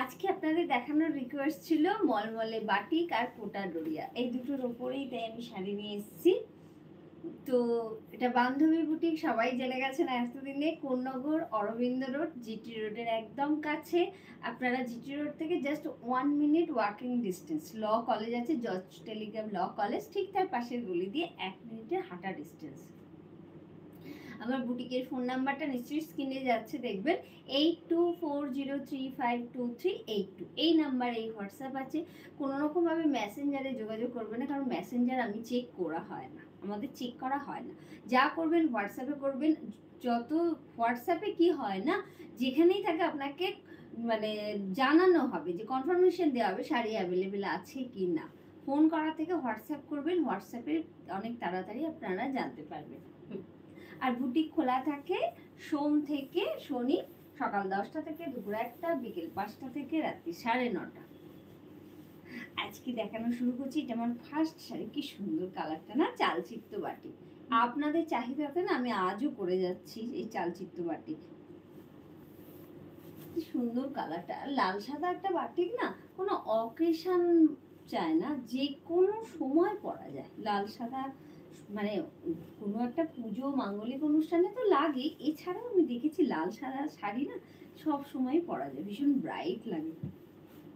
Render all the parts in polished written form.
আজকে আপনাদের দেখানোর রিকোয়েস্ট ছিল মলমলে বাটিক আর কোটা ডোরিয়া, এই দুটোর ওপরেই তাই আমি শাড়ি নিয়ে এসেছি। তো এটা বান্ধবী বুটিক, সবাই জেনে গেছেন এতদিনে। কোন্নগর অরবিন্দ রোড, জিটি রোডের একদম কাছে। আপনারা জিটি রোড থেকে just 1 minute walking distance, law college আছে, জর্জ টেলিগ্রাম ল কলেজ, ঠিক তার পাশের গলি দিয়ে 1 মিনিটের হাঁটা ডিস্টেন্স। আমার বুটিকের ফোন নাম্বারটা নিশ্চয়ই স্ক্রিনে যাচ্ছে, দেখবেন 8240352382। এই নাম্বার, এই হোয়াটসঅ্যাপ আছে। কোনো রকমভাবে মেসেঞ্জারে যোগাযোগ করবেন না, কারণ মেসেঞ্জার আমি চেক করা হয় না, আমাদের চেক করা হয় না। যা করবেন হোয়াটসঅ্যাপে করবেন। যত হোয়াটসঅ্যাপে কি হয় না, যেখানেই থাকে আপনাকে মানে জানানো হবে, যে কনফার্মেশন দেওয়া হবে শাড়ি অ্যাভেলেবেল আছে কি না। ফোন করা থেকে হোয়াটসঅ্যাপ করবেন, হোয়াটসঅ্যাপে অনেক তাড়াতাড়ি আপনারা জানতে পারবেন। আর বুটিক খোলা থাকে সোম থেকে শনি, সকাল 10টা থেকে দুপুর 1টা, বিকেল 5টা থেকে রাত্রি 9:30। আজকে দেখানো শুরু করছি। এটা আমার ফার্স্ট শাড়ি। কি সুন্দর কালারটা না, চালচিত্র বাটিক। আপনাদের চাহিদাতে না আমি আজও করে যাচ্ছি এই চালচিত্র বাটিক। কি সুন্দর কালারটা, লাল সাদা একটা বাটিক না, কোনো অকেশন চায় না, যে কোনো সময় পরা যায়। লাল সাদা মানে কোনো একটা পুজো মাঙ্গলিক অনুষ্ঠানে তো লাগে, এছাড়াও আমি দেখেছি লাল সাদা শাড়ি না সব সময় পরা যায়, ভীষণ ব্রাইট লাগে।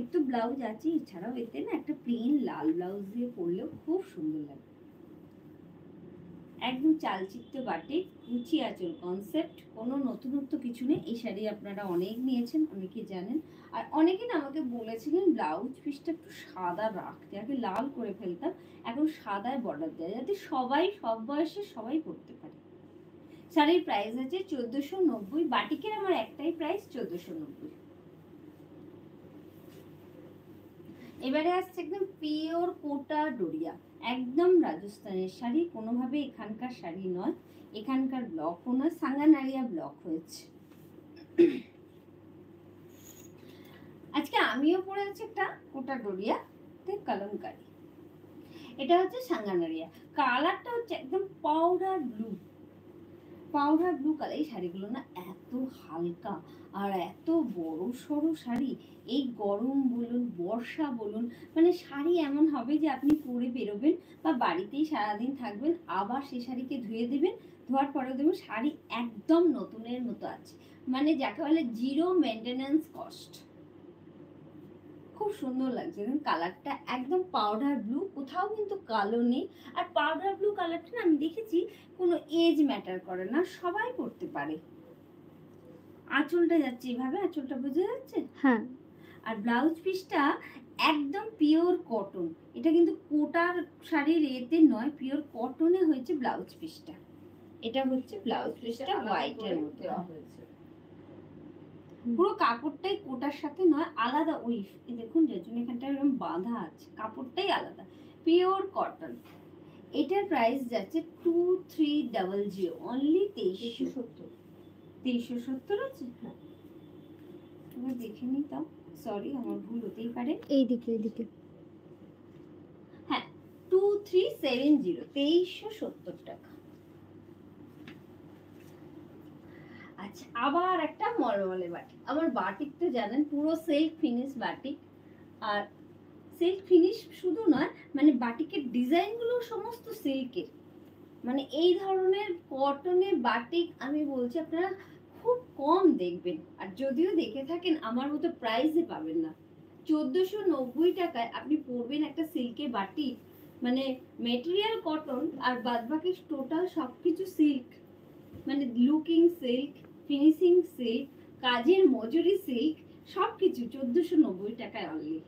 একটু ব্লাউজ আছে, এছাড়াও এতে না একটা প্লেন লাল ব্লাউজ দিয়ে পরলেও খুব সুন্দর লাগে। একদম চালচিত্র বাটিক, কুচি আঁচল কনসেপ্ট, কোনো নতুনত্ব কিছু নেই। এই শাড়ি আপনারা অনেক নিয়েছেন, অনেকে জানেন। আর অনেকে না আমাকে বলেছিলেন ব্লাউজ পিসটা একটু সাদা রাখতে, আগে লাল করে ফেলতাম, এখন সাদায় বর্ডার দেয়, যাতে সবাই সব বয়সে সবাই পরতে পারে। শাড়ির প্রাইস আছে 1490। বাটিকের আমার একটাই প্রাইস 1490। এবারে আসছে একদম পিওর কোটা ডোরিয়া, একদম রাজস্থানের শাড়ি, কোনোভাবে এখানকার শাড়ি নয়, এখানকার ব্লকও নয়, সাঙ্গানারিয়া ব্লক হয়েছে। আজকে আমিও পরে আছি একটা কোটা ডোরিয়া তে কলমকারি। এটা হচ্ছে সাঙ্গানারিয়া, কালারটা হচ্ছে একদম powder blue, powder blue colour. এই শাড়িগুলো না এত হালকা আর এত বড় সড়ো শাড়ি, এই গরম বলুন বর্ষা বলুন, মানে শাড়ি এমন হবে যে আপনি পরে বেরোবেন বা বাড়িতেই সারাদিন থাকবেন, আবার সেই শাড়িকে ধুয়ে দেবেন, ধোয়ার পরেও দেবেন শাড়ি একদম নতুনের মতো আছে, মানে যাকে বলে জিরো মেনটেন্যান্স কস্ট। খুব সুন্দর লাগছে, কালারটা একদম পাউডার ব্লু, কোথাও কিন্তু কালো নেই। আর পাউডার ব্লু কালারটা না আমি দেখেছি কোনো এজ ম্যাটার করে না, সবাই পরতে পারে। আঁচলটা যাচ্ছে এভাবে, আঁচলটা বোঝা যাচ্ছে? হ্যাঁ। আর ব্লাউজ পিসটা একদম পিওর কটন, এটা কিন্তু কোটার শাড়ির এতে নয়, পিওর কটনে হয়েছে ব্লাউজ পিসটা। এটা হচ্ছে ব্লাউজ পিসটা হোয়াইটের মধ্যে হয়েছে, পুরো কাপড়টাই কোটার সাথে নয়, আলাদা। ওই দেখুন যার জন্য এখানটা এরকম বাঁধা আছে, কাপড়টাই আলাদা, পিওর কটন। এটার প্রাইস যাচ্ছে 2300, অনলি 2370। 2370 আছে। হ্যাঁ, তুমি দেখে নি তাও, সরি আমার ভুল হতেই পারে। এইদিকে এইদিকে, হ্যাঁ 2370, 2370 টাকা। আচ্ছা, আবার একটা মলমলে বাটিক। আমার বাটিক তো জানেন পুরো সিল্ক ফিনিশ বাটিক। আর সিল্ক ফিনিশ শুধু নয়, মানে বাটিকের ডিজাইনগুলো সমস্ত সিল্কের, মানে এই ধরনের কটনের বাটিক আমি বলছি আপনারা খুব কম দেখবেন, আর যদিও দেখে থাকেন আমার মতো প্রাইসে পাবেন না। 1490 টাকায় আপনি পরবেন একটা সিল্কের বাটিক, মানে মেটেরিয়াল কটন আর বাদবাকি টোটাল সবকিছু সিল্ক, মানে লুকিং সিল্ক, ফিনিশিং সিল্ক, কাজের মজুরি সিল্ক, সবকিছু 1490 টাকায় অনলি।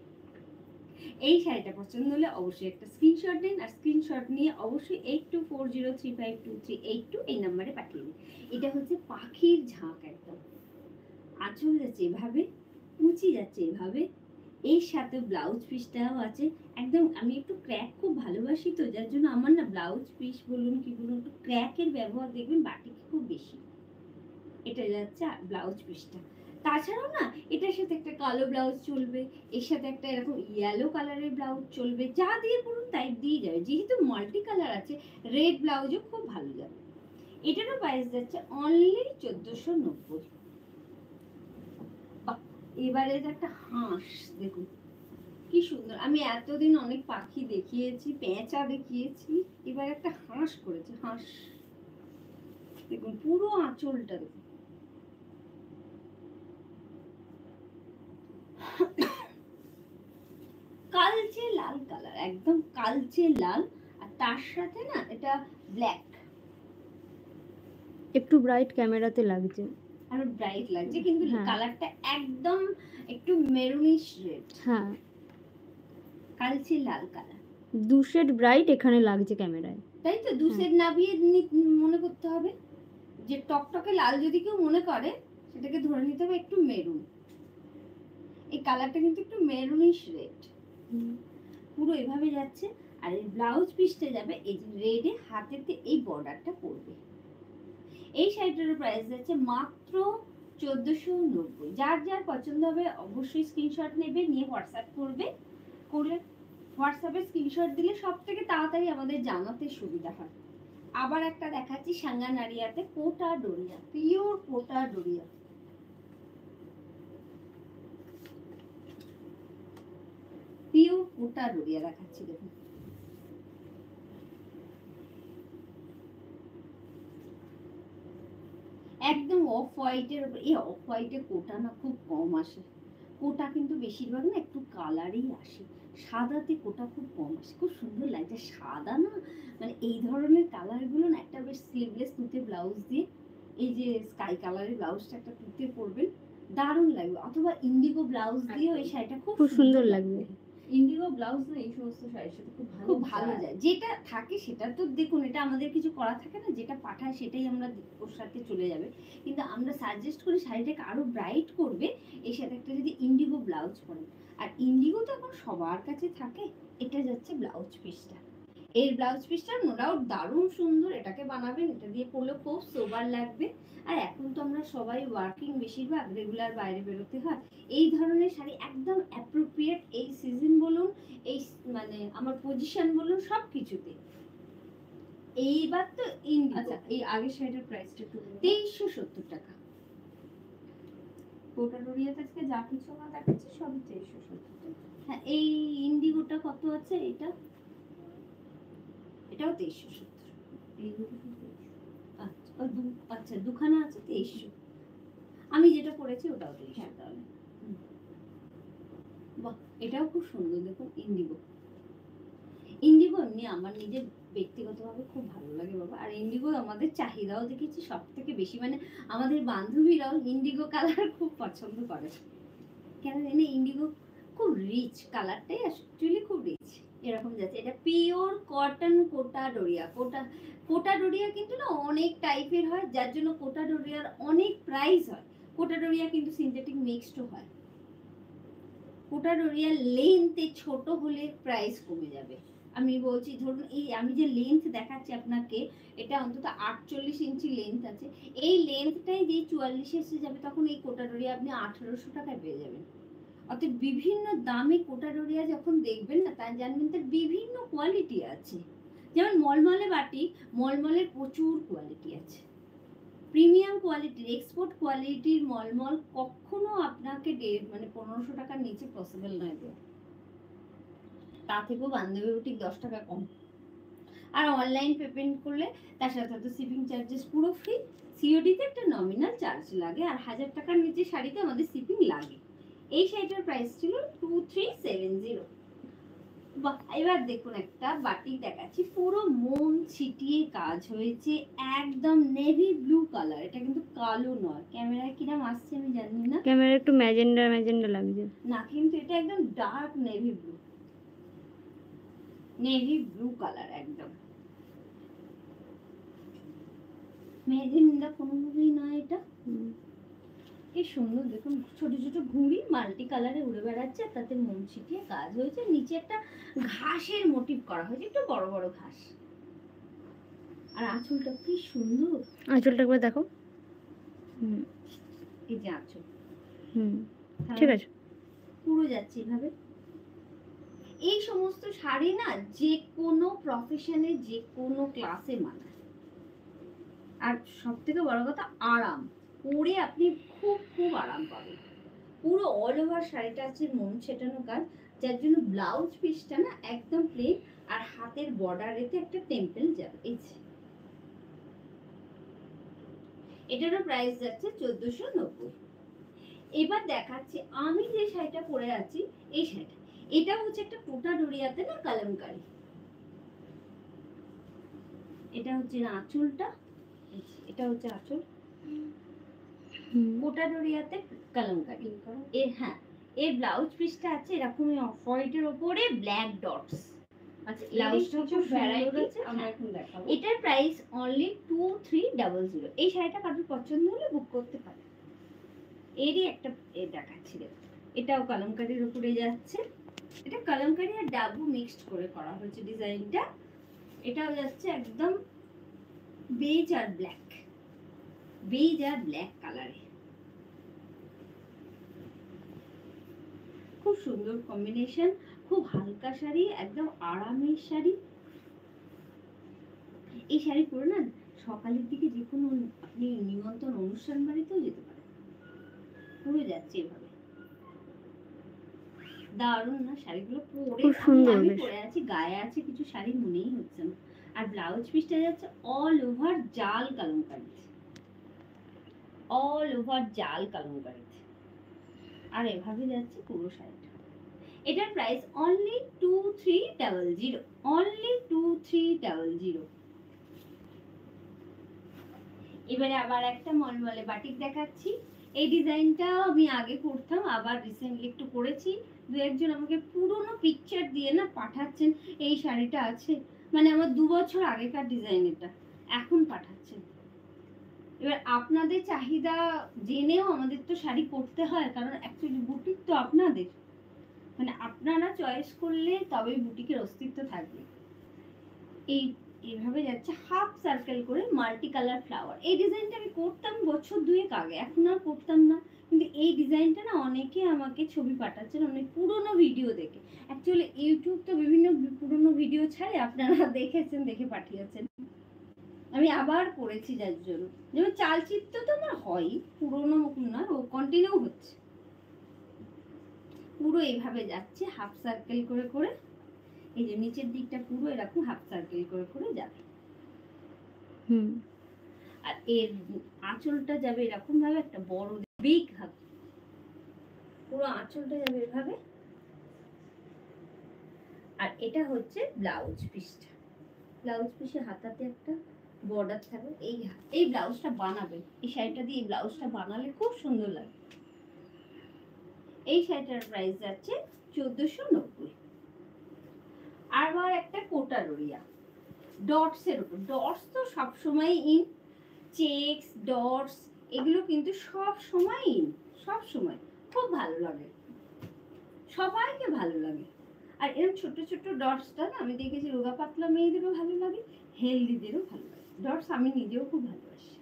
এই শাড়িটা পছন্দ হলে অবশ্যই একটা স্ক্রিনশট নিন, আর স্ক্রিনশট নিয়ে অবশ্যই 8240352382 এই নাম্বারে পাঠিয়ে দিন। এটা হচ্ছে পাখির ঝাঁক, একদম আঁচল যাচ্ছে এভাবে, কুচি যাচ্ছে এভাবে, এর সাথে ব্লাউজ পিসটাও আছে একদম। আমি একটু ক্র্যাক খুব ভালোবাসি, তো যার জন্য আমার না ব্লাউজ পিস বলুন কি বলুন, একটু ক্র্যাকের ব্যবহার দেখবেন বাটিকে খুব বেশি। এটা যাচ্ছে ব্লাউজ পিসটা। তাছাড়াও না এটার সাথে একটা কালো ব্লাউজ চলবে, এর সাথে একটা এরকম ইয়েলো কালারের ব্লাউজ চলবে, যা দিয়ে পরুন তাই দিয়ে যাবে। যেহেতু মাল্টি কালার আছে, রেড ব্লাউজও খুব ভালো যাবে। এটারও প্রাইস যাচ্ছে অনলি 1490। এবারে একটা হাঁস দেখুন কি সুন্দর। আমি এতদিন অনেক পাখি দেখিয়েছি, পেঁচা দেখিয়েছি, এবার একটা হাঁস করেছে। হাঁস দেখুন পুরো আঁচলটা দেখুন, কালচে লাল কালার, একদম কালচে লাল। আর তার সাথে না এটা ব্ল্যাক, একটু ব্রাইট ক্যামেরাতে লাগছে, আরো ব্রাইট লাগছে, কিন্তু হ্যাঁ। কালারটা একদম একটু মেরুনিশ রেড, হ্যাঁ, কালচে লাল কালার। দু শেড ব্রাইট এখানে লাগছে ক্যামেরায়। তাই তো, দু সেট নাবিয়ে মনে করতে হবে যে টকটকে লাল যদি কেউ মনে করে, সেটাকে ধরে নিতে হবে একটু মেরুন। এই কালারটা কিন্তু একটু মেরুনিশ রেড, পুরো এভাবে যাচ্ছে। আর এই ব্লাউজ পিসটা যাবে এই রেডে, হাতেতে এই বর্ডারটা পড়বে। এই শাড়িটার প্রাইস যাচ্ছে মাত্র 1490। যার যার পছন্দ হবে অবশ্যই স্ক্রিনশট নেবে, নিয়ে হোয়াটসঅ্যাপ করবে। করলে হোয়াটসঅ্যাপে স্ক্রিনশট দিলে সব থেকে তাড়াতাড়ি আমাদের জানাতে সুবিধা হয়। আবার একটা দেখাচ্ছি সাঙ্গানারিয়াতে কোটা ডোরিয়া, পিওর কোটা ডোরিয়া। পিওর কোটা ডোরিয়া দেখাচ্ছি দেখুন, একদম অফ হোয়াইটের উপর। এই অফ হোয়াইটে কোটা না খুব কম আসে, কোটা কিন্তু বেশিরভাগ না একটু কালারই আসে, সাদাতে কোটা খুব কম আসে। খুব সুন্দর লাগছে সাদা না, মানে এই ধরনের কালারগুলো না একটা বেশ স্লিভলেস তুতে ব্লাউজ দিয়ে, এই যে স্কাই কালারের ব্লাউজটা একটা তুতে পরবেন, দারুণ লাগবে। অথবা ইন্ডিগো ব্লাউজ দিয়ে ওই শাড়িটা খুব সুন্দর লাগবে। ইন্ডিগো ব্লাউজ না এই সমস্ত শাড়ির সাথে খুব ভালো যায়। যেটা থাকে সেটা তো দেখুন, এটা আমাদের কিছু করা থাকে না, যেটা পাঠায় সেটাই আমরা ওর সাথে চলে যাবে। কিন্তু আমরা সাজেস্ট করি শাড়িটাকে আরো ব্রাইট করবে, এর সাথে একটা যদি ইন্ডিগো ব্লাউজ পরেন। আর ইন্ডিগো তো এখন সবার কাছে থাকে। এটা যাচ্ছে ব্লাউজ পিসটা, এর ব্লাউজ পিসটা নো ডাউট দারুণ সুন্দর। এটাকে বানাবেন, এটা দিয়ে পরলে খুব সোবার লাগবে। আর এখন তো আমরা সবাই ওয়ার্কিং, বেশিরভাগ রেগুলার বাইরে বেরোতে হয়, এই ধরনের শাড়ি একদম অ্যাপ্রোপ্রিয়েট এই সিজন বলুন, এই মানে আমার পজিশন বলুন, সব কিছুতে। এইবার তো আচ্ছা, এই আগের শাড়িটার প্রাইসটা একটু 2370 টাকা। কোটা ডোরিয়াতে আজকে যা কিছু না দেখাচ্ছি সবই 2370 টাকা। হ্যাঁ, এই ইন্ডিগোটা কত আছে? এটা এটাও 2370। এই দুটো কি 2300? আচ্ছা দুখানা আছে 2300। আমি যেটা পরেছি ওটাও 2300 তাহলে। বাহ, এটাও খুব সুন্দর দেখুন, ইন্ডিগো। ইন্ডিগো এমনি আমার নিজের ব্যক্তিগতভাবে খুব ভালো লাগে বাবা। আর ইন্ডিগো আমাদের চাহিদাও দেখেছি সব থেকে বেশি, মানে আমাদের বান্ধবীরাও ইন্ডিগো কালার খুব পছন্দ করে। কেন জানি ইন্ডিগো খুব রিচ, কালারটাই অ্যাকচুয়ালি খুব রিচ। এরকম যাচ্ছে, এটা পিওর কটন কোটা ডোরিয়া। কোটা ডোরিয়া কিন্তু না অনেক টাইপের হয়, যার জন্য কোটা ডোরিয়ার অনেক প্রাইস হয়। কোটা ডোরিয়া কিন্তু সিনথেটিক মিক্সড হয়। কোটা ডোরিয়ার লেন্থে ছোট হলে প্রাইস কমে যাবে। আমি বলছি ধরুন এই আমি যে লেন্থ দেখাচ্ছি আপনাকে, এটা অন্তত 48 ইঞ্চি লেন্থ আছে। এই লেন্থটাই যে 44 এসে যাবে, তখন এই কোটা ডোরিয়া আপনি 1800 টাকায় পেয়ে যাবেন। অর্থাৎ বিভিন্ন দামে কোটা ডোরিয়া যখন দেখবেন না, তাই জানবেন তার বিভিন্ন কোয়ালিটি আছে। যেমন মলমলে বাটিক, মলমলের প্রচুর কোয়ালিটি আছে, প্রিমিয়াম কোয়ালিটির, এক্সপোর্ট কোয়ালিটির মলমল কখনো আপনাকে মানে 1500 টাকার নিচে পসিবল নয় দেওয়া। তা থেকেও বান্ধবী বুটিক 10 টাকা কম। আর অনলাইন পেমেন্ট করলে তার সাথে সাথে শিপিং চার্জেস পুরো ফ্রি। সিওডিতে একটা নমিনাল চার্জ লাগে, আর 1000 টাকার নিচে শাড়িতে আমাদের শিপিং লাগে। এই শাড়িটার প্রাইস ছিল 2370। বাহ, এবার দেখুন একটা বাটিক দেখাচ্ছি, পুরো মোম ছিটিয়ে কাজ হয়েছে, একদম নেভি ব্লু কালার। এটা কিন্তু কালো নয়, ক্যামেরায় কিরম আসছে আমি জানি না, ক্যামেরা একটু ম্যাজেন্ডা ম্যাজেন্ডা লাগছে না কিন্তু এটা একদম dark navy blue, navy blue colour, একদম ম্যাজেন্ডা কোনোভাবেই নয় এটা। কি সুন্দর দেখুন, ছোট ছোট ঘুড়ি মাল্টি কালারে উড়ে বেড়াচ্ছে, আর তাতে মোম ছিটিয়ে কাজ হয়েছে। নিচে একটা ঘাসের মোটিভ করা হয়েছে, একটু বড় বড় ঘাস। আর আঁচলটা কি সুন্দর, আঁচলটা একবার দেখো। এই যে আঁচল, ঠিক আছে, পুরো যাচ্ছে এভাবে। এই সমস্ত শাড়ি না যে কোনো প্রফেশনে, যে কোনো ক্লাসে মানায়। আর সব থেকে বড় কথা আরাম, পরে আপনি খুব খুব আরাম পাবেন। পুরো অল ওভার শাড়িটা আছে মন ছেটানো কাজ, যার জন্য ব্লাউজ পিসটা না একদম প্লেন, আর হাতের বর্ডারেতে একটা টেম্পল যাবে। এই যে এটারও প্রাইস যাচ্ছে 1490। এবার দেখাচ্ছি আমি যে শাড়িটা পরে আছি, এই শাড়িটা, এটা হচ্ছে একটা কোটা ডোরিয়াতে না কালামকারী। এটা হচ্ছে আঁচলটা, এটা হচ্ছে আঁচল, কোটা ডোরিয়াতে কালামকারী। এর হ্যাঁ, এর ব্লাউজ পিসটা আছে এরকমই অফ হোয়াইটের উপরে ব্ল্যাক ডটস। আচ্ছা, ব্লাউজটা খুব ভ্যারাইটি আছে। আমরা হ্যাঁ, এখন দেখাবো। এটার প্রাইস অনলি 2300। এই শাড়িটা কারোর পছন্দ হলে বুক করতে পারে। এরই একটা দেখাচ্ছি, এটাও কালামকারীর উপরে যাচ্ছে। এটা কালামকারী আর ডাবু মিক্সড করে করা হয়েছে ডিজাইনটা। এটাও যাচ্ছে একদম বেজ আর ব্ল্যাক, বেজ আর ব্ল্যাক কালারে। খুব সুন্দর কম্বিনেশন, খুব হালকা শাড়ি, একদম আরামের শাড়ি। এই শাড়ি পরে না সকালের দিকে যে কোনো আপনি নিমন্ত্রণ অনুষ্ঠান বাড়িতেও যেতে পারেন, পুরো যাচ্ছে এভাবে। দারুণ না শাড়িগুলো পরে? খুব সুন্দর আমি বেশ। পরে আছি, গায়ে আছে কিছু শাড়ি মনেই হচ্ছে না। আর ব্লাউজ পিসটা যাচ্ছে অল ওভার জাল কালামকারীতে, অল ওভার জাল কালামকারীতে, আর এভাবে যাচ্ছে পুরো শাড়িটা। এটার প্রাইস অনলি 2300, অনলি 2300। এবারে আবার একটা মলমলে বাটিক দেখাচ্ছি। এই ডিজাইনটা আমি আগে করতাম, আবার রিসেন্টলি একটু করেছি। দু একজন আমাকে পুরোনো পিকচার দিয়ে না পাঠাচ্ছেন, এই শাড়িটা আছে, মানে আমার 2 বছর আগেকার ডিজাইন, এটা এখন পাঠাচ্ছেন। এবার আপনাদের চাহিদা জেনেও আমাদের তো শাড়ি করতে হয়, কারণ অ্যাকচুয়ালি বুটিক তো আপনাদের, মানে আপনারা চয়েস করলে তবেই বুটিকের অস্তিত্ব থাকবে। এইভাবে যাচ্ছে হাফ সার্কেল করে মাল্টি কালার ফ্লাওয়ার। এই ডিজাইনটা আমি করতাম বছর 2 আগে, এখন আর করতাম না, কিন্তু এই ডিজাইনটা না অনেকে আমাকে ছবি পাঠাচ্ছেন অনেক পুরনো ভিডিও দেখে। অ্যাকচুয়ালি ইউটিউব তো বিভিন্ন পুরনো ভিডিও ছাড়ে, আপনারা দেখেছেন, দেখে পাঠিয়েছেন, আমি আবার করেছি যার জন্য। যেমন চালচিত্র তো আমার হয় পুরনো না, ও কন্টিনিউ হচ্ছে। পুরো এইভাবে যাচ্ছে হাফ সার্কেল করে করে, এই যে নিচের দিকটা পুরো এরকম হাফ সার্কেল করে করে যাবে। আর এর আঁচলটা যাবে এরকম ভাবে একটা বড় বিগ হাত, পুরো আঁচলটা যাবে এভাবে। আর এটা হচ্ছে ব্লাউজ পিসটা, ব্লাউজ পিসের হাতাতে একটা বর্ডার থাকবে। এই ব্লাউজটা বানাবে, এই শাড়িটা দিয়ে এই ব্লাউজটা বানালে খুব সুন্দর লাগে। এই শাড়িটার প্রাইস যাচ্ছে 1490। আবার একটা কোটা ডোরিয়া ডটস এর উপর, ডটস তো সবসময় ইন, চেকস ডটস এগুলো কিন্তু সব সময় ইন, সব সময় খুব ভালো লাগে, সবাইকে ভালো লাগে। আর এরকম ছোট ছোট ডটসটা না আমি দেখেছি রোগা পাতলা মেয়েদেরও ভালো লাগে, হেলদিদেরও ভালো লাগে। ডটস আমি নিজেও খুব ভালোবাসি।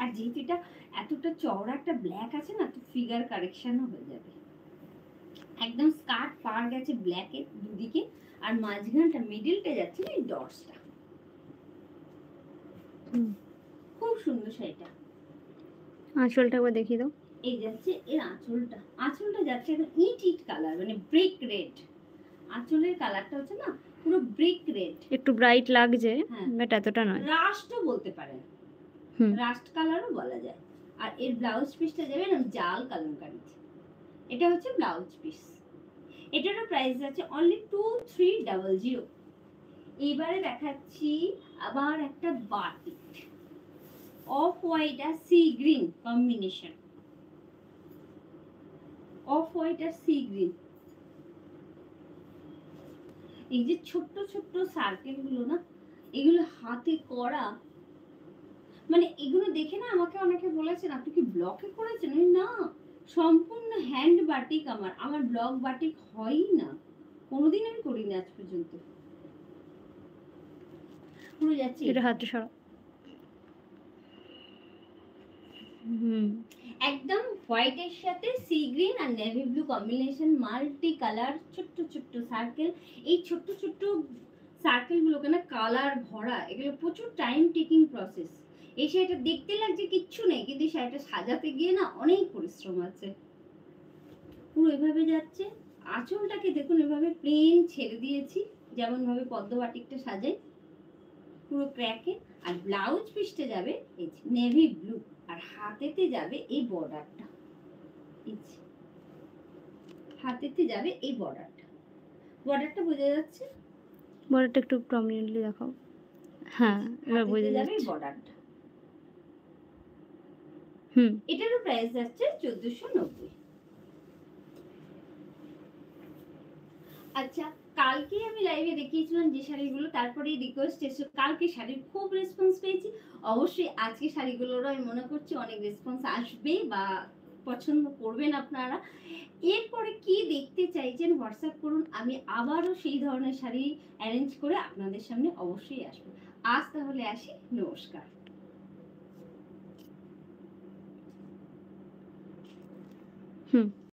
আর যেহেতু এটা এতটা চওড়া একটা ব্ল্যাক আছে না, তো ফিগার কারেকশনও হয়ে যাবে। একদম স্কার্ট পার গেছে ব্ল্যাকের দুদিকে, আর মাঝখানটা মিডিলটা যাচ্ছে না এই ডটসটা। খুব সুন্দর শাড়িটা। আঁচলটা একবার দেখিয়ে দাও। এই যাচ্ছে এর আঁচলটা, আঁচলটা যাচ্ছে একদম ইট ইট কালার, মানে ব্রিক রেড। আঁচলের কালারটা হচ্ছে না পুরো ব্রিক রেড, একটু ব্রাইট লাগছে, হ্যাঁ। বাট এতটা নয়। রাস্টও বলতে পারেন, রাস্ট কালারও বলা যায়। আর এর ব্লাউজ পিসটা যাবে না জাল কালামকারীতে। এটা হচ্ছে ব্লাউজ পিস। এটারও প্রাইস আছে অনলি 2300। এবারে দেখাচ্ছি আবার একটা বাটিক, অফ হোয়াইট আর sea green combination, off white আর সি গ্রিন। এই যে ছোট্ট ছোট্ট সার্কেল গুলো না, এগুলো হাতে করা, মানে এগুলো দেখে না আমাকে অনেকে বলেছেন আপনি কি ব্লকে করেছেন? না, সম্পূর্ণ হ্যান্ড বাটিক। আমার ব্লক বাটিক হয়ই না, কোনোদিন আমি করিনি আজ পর্যন্ত। পুরো যাচ্ছে এটা হাতে সরা। একদম হোয়াইটের সাথে সি গ্রিন আর navy blue combination, multi colour, ছোট্ট ছোট্ট সার্কেল। এই ছোট্ট ছোট্ট সার্কেল গুলোকে না কালার ভরা, এগুলো প্রচুর টাইম টেকিং প্রসেস। এই শাড়িটা দেখতে লাগছে কিচ্ছু নেই, কিন্তু এই শাড়িটা সাজাতে গিয়ে না অনেক পরিশ্রম আছে। পুরো এভাবে যাচ্ছে, আঁচলটাকে দেখুন এভাবে প্লেন ছেড়ে দিয়েছি, যেমন ভাবে পদ্ম বাটিকটা সাজাই, পুরো ক্র্যাকে। আর ব্লাউজ পিসটা যাবে এই নেভি ব্লু, আর হাতেতে যাবে এই বর্ডারটা, হাতেতে যাবে এই বর্ডারটা। বর্ডারটা বোঝা যাচ্ছে? বর্ডারটা একটু প্রমিনেন্টলি দেখাও। হ্যাঁ, এবার হাতেতে বোঝা যাবে যাচ্ছে। এই বর্ডারটা। হুম। এটারও প্রাইস যাচ্ছে 1490। আচ্ছা, কালকে আমি লাইভে দেখিয়েছিলাম যে শাড়িগুলো, তারপরে রিকোয়েস্ট এসে কালকে শাড়ির খুব রেসপন্স পেয়েছি। অবশ্যই আজকে শাড়িগুলোরও আমি মনে করছি অনেক রেসপন্স আসবে বা পছন্দ করবেন আপনারা। এরপরে কি দেখতে চাইছেন হোয়াটসঅ্যাপ করুন, আমি আবারও সেই ধরনের শাড়ি অ্যারেঞ্জ করে আপনাদের সামনে অবশ্যই আসবো। আজ তাহলে আসি, নমস্কার। হুম।